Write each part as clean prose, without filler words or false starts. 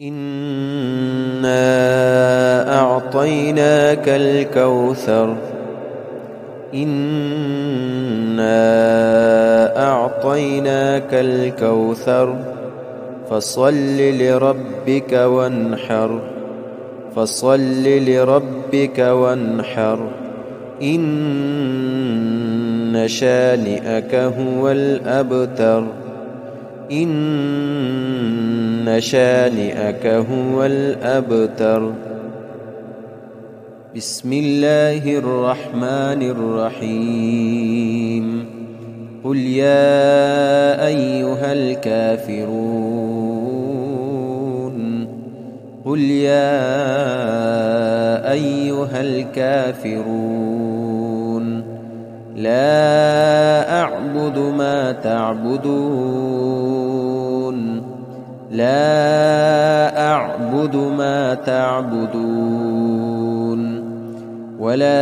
إنا أعطيناك الكوثر إنا أعطيناك الكوثر فصل لربك وانحر فصل لربك وانحر إن شانئك هو الأبتر إن شانئك هو الأبتر. بسم الله الرحمن الرحيم. قل يا أيها الكافرون قل يا أيها الكافرون لا أعبد ما تعبدون لا أعبد ما تعبدون ولا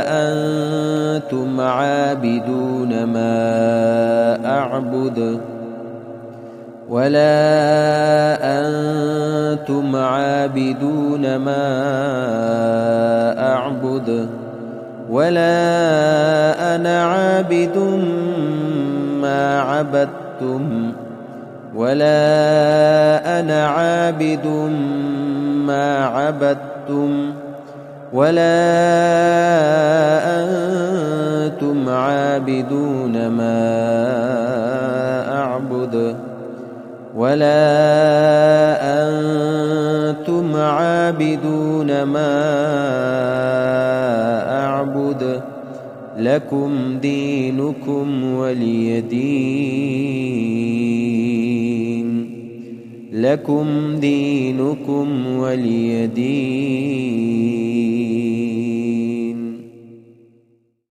أنتم عابدون ما أعبد ولا أنتم عابدون ما أعبد ولا أنا عابد ما عبدتم ولا أنا عابد ما عبدتم ولا أنتم عابدون ما أعبد ولا أنتم عابدون ما أعبد لكم دينكم ولي دين لكم دينكم ولي دين.